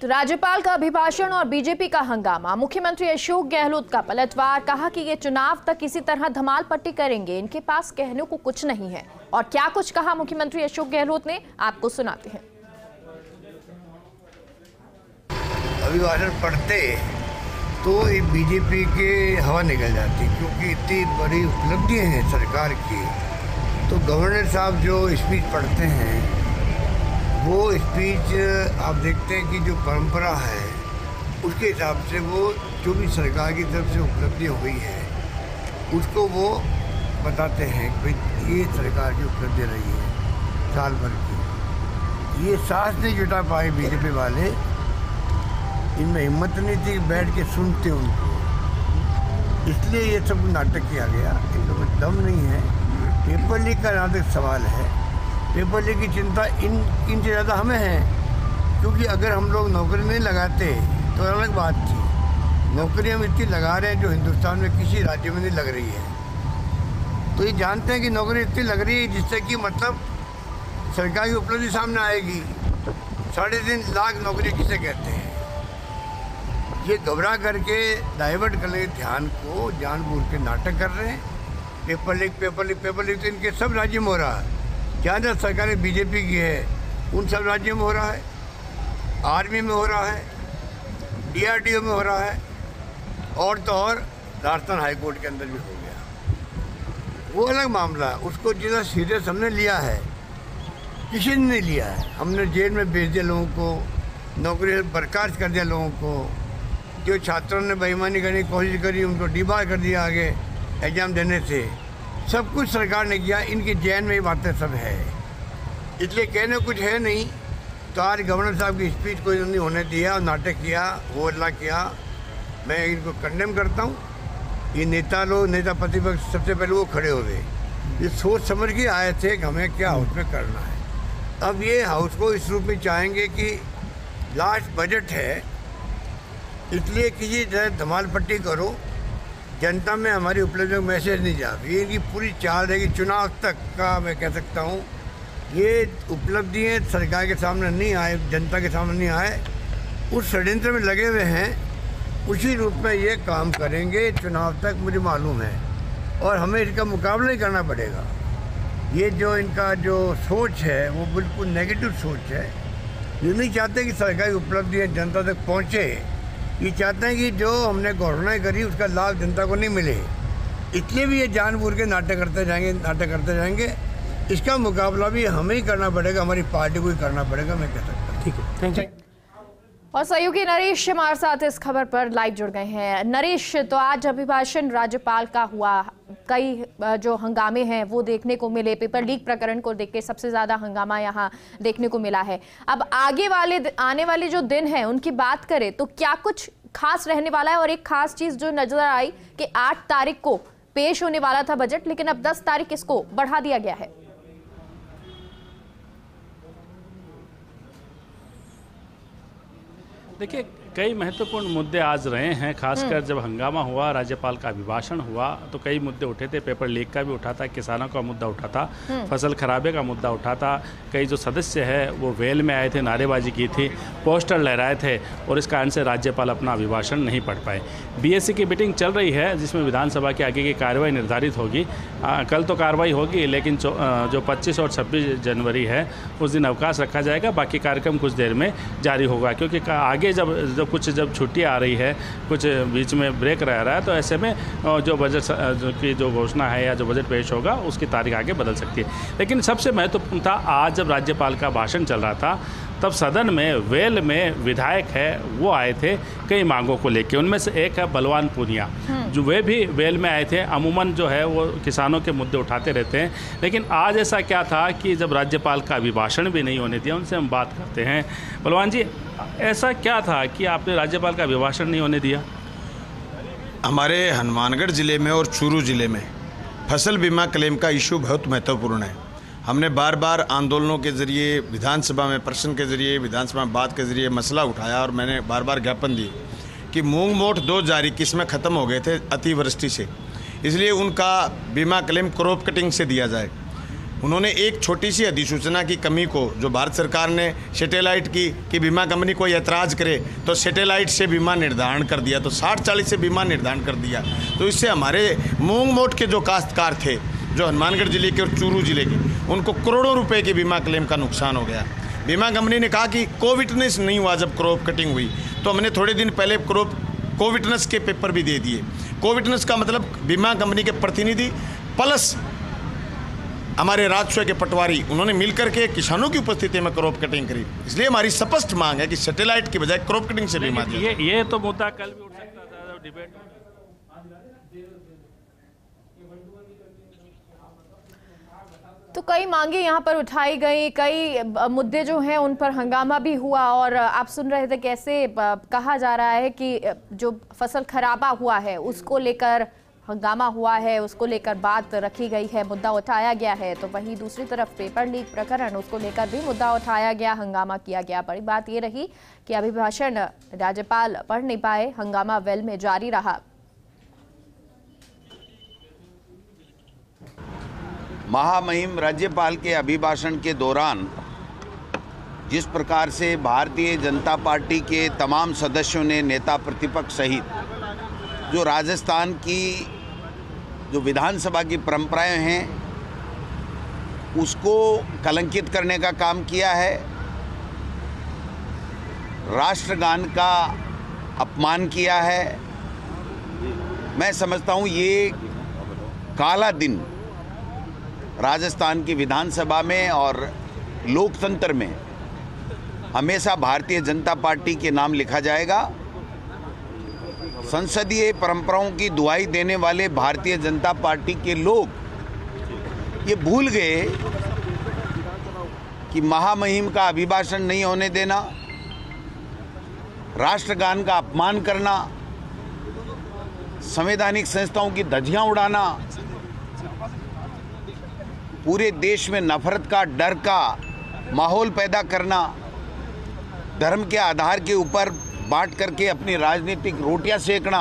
तो राज्यपाल का अभिभाषण और बीजेपी का हंगामा। मुख्यमंत्री अशोक गहलोत का पलटवार, कहा कि ये चुनाव तक किसी तरह धमाल पट्टी करेंगे, इनके पास कहने को कुछ नहीं है। और क्या कुछ कहा मुख्यमंत्री अशोक गहलोत ने, आपको सुनाते हैं। अभिभाषण पढ़ते तो ये बीजेपी के हवा निकल जाती, क्योंकि इतनी बड़ी उपलब्धियां हैं सरकार की। तो गवर्नर साहब जो स्पीच पढ़ते हैं, वो स्पीच आप देखते हैं कि जो परंपरा है उसके हिसाब से वो जो भी सरकार की तरफ से उपलब्धियाँ हुई है उसको वो बताते हैं कि भाई ये सरकार की उपलब्धि रही है साल भर की। ये साहस नहीं जुटा पाए बीजेपी वाले, इनमें हिम्मत नहीं थी बैठ के सुनते उनको, इसलिए ये सब नाटक किया गया। इनको दम नहीं है। पेपर लीक का जहाँ तक सवाल है, पेपर लीक की चिंता इनसे ज़्यादा हमें है, क्योंकि अगर हम लोग नौकरी नहीं लगाते तो अलग बात थी। नौकरी हम इतनी लगा रहे हैं जो हिंदुस्तान में किसी राज्य में नहीं लग रही है। तो ये जानते हैं कि नौकरी इतनी लग रही है जिससे कि मतलब सरकार की उपलब्धि सामने आएगी। 3.5 लाख नौकरी किसे कहते हैं। ये घबरा करके डाइवर्ट कर ले ध्यान को, जानबूझ के नाटक कर रहे हैं। पेपर लीक तो इनके सब राज्यों में हो रहा है। जहाँ जहाँ सरकारें बीजेपी की है उन सब राज्यों में हो रहा है, आर्मी में हो रहा है, DRDO में हो रहा है, और तो और राजस्थान हाईकोर्ट के अंदर भी हो गया। वो अलग मामला है, उसको जितना सीरियस हमने लिया है किसी ने नहीं लिया है। हमने जेल में भेज दिया लोगों को, नौकरी से बर्खास्त कर दिया लोगों को। जो छात्रों ने बेईमानी करने की कोशिश करी उनको डिबार कर दिया आगे एग्ज़ाम देने से। सब कुछ सरकार ने किया, इनकी जैन में ये बातें सब है, इसलिए कहने कुछ है नहीं। तो आज गवर्नर साहब की स्पीच को नहीं होने दिया और नाटक किया, वो अल्लाह किया। मैं इनको कंडेम करता हूँ। ये नेता प्रतिपक्ष सबसे पहले वो खड़े हुए, ये सोच समझ के आए थे कि हमें क्या हाउस में करना है। अब ये हाउस को इस रूप में चाहेंगे कि लास्ट बजट है, इसलिए किसी तरह धमाल पट्टी करो, जनता में हमारी उपलब्धियों का मैसेज नहीं जा। ये इनकी पूरी चाल है कि चुनाव तक का मैं कह सकता हूँ ये उपलब्धियाँ सरकार के सामने नहीं आए, जनता के सामने नहीं आए, उस षड्यंत्र में लगे हुए हैं। उसी रूप में ये काम करेंगे चुनाव तक, मुझे मालूम है। और हमें इसका मुकाबला ही करना पड़ेगा। ये जो इनका जो सोच है वो बिल्कुल नेगेटिव सोच है। ये नहीं चाहते कि सरकारी उपलब्धियाँ जनता तक पहुँचे, ये चाहते हैं कि जो हमने घोषणाएं करी उसका लाभ जनता को नहीं मिले। इसलिए भी ये जानबूझ के नाटक करते जाएंगे। इसका मुकाबला भी हमें ही करना पड़ेगा, हमारी पार्टी को ही करना पड़ेगा, मैं कह सकता हूँ। ठीक है, थैंक यू। और सहयोगी नरेश हमारे साथ इस खबर पर लाइव जुड़ गए हैं। नरेश, तो आज अभिभाषण राज्यपाल का हुआ, कई जो हंगामे हैं वो देखने को मिले। पेपर लीक प्रकरण को देख के सबसे ज्यादा हंगामा यहाँ देखने को मिला है। अब आने वाले जो दिन हैं उनकी बात करें तो क्या कुछ खास रहने वाला है? और एक खास चीज जो नजर आई कि 8 तारीख को पेश होने वाला था बजट, लेकिन अब 10 तारीख इसको बढ़ा दिया गया है। देखिए, कई महत्वपूर्ण मुद्दे आज रहे हैं। खासकर जब हंगामा हुआ, राज्यपाल का अभिभाषण हुआ, तो कई मुद्दे उठे थे। पेपर लीक का भी उठा था, किसानों का मुद्दा उठा था, फसल खराबे का मुद्दा उठा था। कई जो सदस्य है वो वेल में आए थे, नारेबाजी की थी, पोस्टर लहराए थे, और इस कारण से राज्यपाल अपना अभिभाषण नहीं पढ़ पाए। BSc की मीटिंग चल रही है जिसमें विधानसभा की आगे की कार्रवाई निर्धारित होगी। कल तो कार्रवाई होगी, लेकिन जो 25 और 26 जनवरी है उस दिन अवकाश रखा जाएगा। बाकी कार्यक्रम कुछ देर में जारी होगा, क्योंकि आगे जब छुट्टी आ रही है, कुछ बीच में ब्रेक रह रहा है, तो ऐसे में जो बजट की जो घोषणा है या जो बजट पेश होगा उसकी तारीख आगे बदल सकती है। लेकिन सबसे महत्वपूर्ण था, आज जब राज्यपाल का भाषण चल रहा था तब सदन में वेल में विधायक है वो आए थे कई मांगों को लेकर। उनमें से एक है बलवान पूनिया, जो वे भी वेल में आए थे। अमूमन जो है वो किसानों के मुद्दे उठाते रहते हैं, लेकिन आज ऐसा क्या था कि जब राज्यपाल का अभिभाषण भी नहीं होने दिया, उनसे हम बात करते हैं। बलवान जी, ऐसा क्या था कि आपने राज्यपाल का अभिभाषण नहीं होने दिया? हमारे हनुमानगढ़ ज़िले में और चूरू ज़िले में फसल बीमा क्लेम का इशू बहुत महत्वपूर्ण है। हमने बार बार आंदोलनों के ज़रिए, विधानसभा में प्रश्न के ज़रिए, विधानसभा में बात के ज़रिए मसला उठाया, और मैंने बार बार ज्ञापन दिए कि मूंग मोट 2 जारी किस्में ख़त्म हो गए थे अतिवृष्टि से, इसलिए उनका बीमा क्लेम क्रॉप कटिंग से दिया जाए। उन्होंने एक छोटी सी अधिसूचना की कमी को, जो भारत सरकार ने सैटेलाइट की कि बीमा कंपनी कोई ऐतराज़ करे तो सैटेलाइट से बीमा निर्धारण कर दिया, तो 60-40 से बीमा निर्धारण कर दिया। तो इससे हमारे मूंग मोट के जो काश्तकार थे, जो हनुमानगढ़ जिले के और चूरू जिले के, उनको करोड़ों रुपए के बीमा क्लेम का नुकसान हो गया। बीमा कंपनी ने कहा कि कोविटनेस नहीं हुआ जब क्रॉप कटिंग हुई, तो हमने थोड़े दिन पहले कोविटनेस के पेपर भी दे दिए। कोविटनेस का मतलब बीमा कंपनी के प्रतिनिधि प्लस हमारे राजस्व के पटवारी, उन्होंने मिलकर के किसानों की उपस्थिति में क्रॉप कटिंग करी। इसलिए हमारी स्पष्ट मांग है कि सैटेलाइट की बजाय क्रॉप कटिंग से बीमा दिया। ये तो मुद्दा कल भी उठ सकता था डिबेट में। तो कई मांगे यहाँ पर उठाई गई, कई मुद्दे जो हैं उन पर हंगामा भी हुआ और आप सुन रहे थे कैसे कहा जा रहा है कि जो फसल खराबा हुआ है उसको लेकर हंगामा हुआ है, उसको लेकर बात रखी गई है, मुद्दा उठाया गया है। तो वहीं दूसरी तरफ पेपर लीक प्रकरण, उसको लेकर भी मुद्दा उठाया गया, हंगामा किया गया। बड़ी बात ये रही कि अभिभाषण राज्यपाल पढ़ नहीं पाए, हंगामा वेल में जारी रहा। महामहिम राज्यपाल के अभिभाषण के दौरान जिस प्रकार से भारतीय जनता पार्टी के तमाम सदस्यों ने, नेता प्रतिपक्ष सहित, जो राजस्थान की जो विधानसभा की परंपराएं हैं उसको कलंकित करने का काम किया है, राष्ट्रगान का अपमान किया है, मैं समझता हूं ये काला दिन राजस्थान की विधानसभा में और लोकतंत्र में हमेशा भारतीय जनता पार्टी के नाम लिखा जाएगा। संसदीय परंपराओं की दुहाई देने वाले भारतीय जनता पार्टी के लोग ये भूल गए कि महामहिम का अभिभाषण नहीं होने देना, राष्ट्रगान का अपमान करना, संवैधानिक संस्थाओं की धज्जियां उड़ाना, पूरे देश में नफरत का, डर का माहौल पैदा करना, धर्म के आधार के ऊपर बांट करके अपनी राजनीतिक रोटियां सेकना,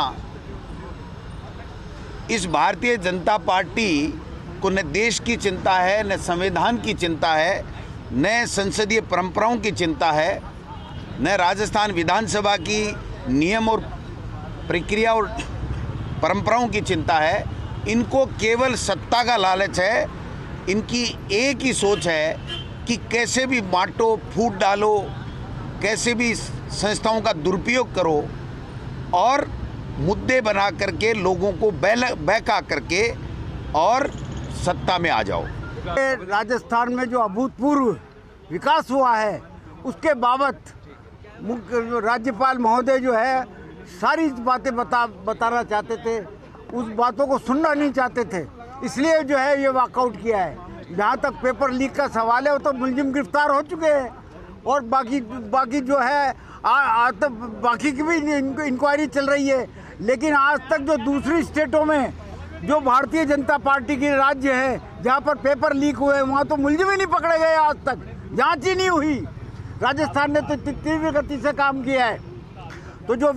इस भारतीय जनता पार्टी को न देश की चिंता है, न संविधान की चिंता है, न संसदीय परंपराओं की चिंता है, न राजस्थान विधानसभा की नियम और प्रक्रिया और परंपराओं की चिंता है। इनको केवल सत्ता का लालच है। इनकी एक ही सोच है कि कैसे भी बांटो, फूट डालो, कैसे भी संस्थाओं का दुरुपयोग करो और मुद्दे बना करके लोगों को बहका करके और सत्ता में आ जाओ। राजस्थान में जो अभूतपूर्व विकास हुआ है उसके बाबत राज्यपाल महोदय जो है सारी बातें बताना चाहते थे, उस बातों को सुनना नहीं चाहते थे, इसलिए जो है ये वॉकआउट किया है। जहाँ तक पेपर लीक का सवाल है वो तो मुलजिम गिरफ्तार हो चुके हैं और बाकी जो है तो बाकी की भी इंक्वायरी चल रही है। लेकिन आज तक जो दूसरी स्टेटों में जो भारतीय जनता पार्टी के राज्य है जहाँ पर पेपर लीक हुए वहाँ तो मुलजिम ही नहीं पकड़े गए, आज तक जांच ही नहीं हुई। राजस्थान ने तो तीव्र गति से काम किया है। तो जो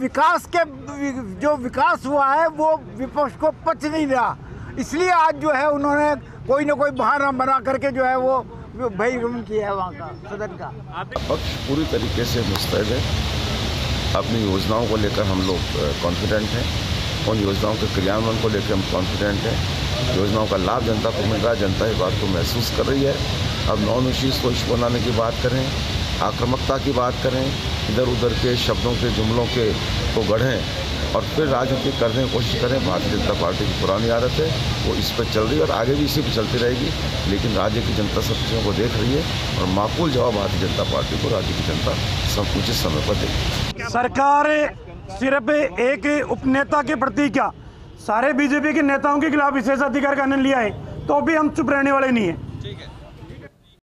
विकास हुआ है वो विपक्ष को पच नहीं रहा, इसलिए आज जो है उन्होंने कोई ना कोई बहाना बना करके जो है वो बहिर्गमन किया है वहाँ का, सदन का। पक्ष पूरी तरीके से मुस्तैद है। अपनी योजनाओं को लेकर हम लोग कॉन्फिडेंट हैं, उन योजनाओं के क्रियान्वयन को लेकर हम कॉन्फिडेंट हैं। योजनाओं का लाभ जनता को मिल रहा है, जनता इस बात को महसूस कर रही है। अब नॉन इश्यूज़ को इश्यू बनाने की बात करें, आक्रामकता की बात करें, इधर उधर के शब्दों के जुमलों के को गढ़ें और फिर राजनीति करने की कोशिश करें। भारतीय जनता पार्टी की पुरानी आदत है, वो इस पर चल रही है और आगे भी इसी पर चलती रहेगी। लेकिन राज्य की जनता सब चीज़ों को देख रही है और माकूल जवाब भारतीय जनता पार्टी को राज्य की जनता सब उचित समय पर देगी। सरकार सिर्फ एक उपनेता के प्रति क्या सारे बीजेपी के नेताओं के खिलाफ विशेषाधिकार कानून लिया है तो भी हम चुप रहने वाले नहीं है।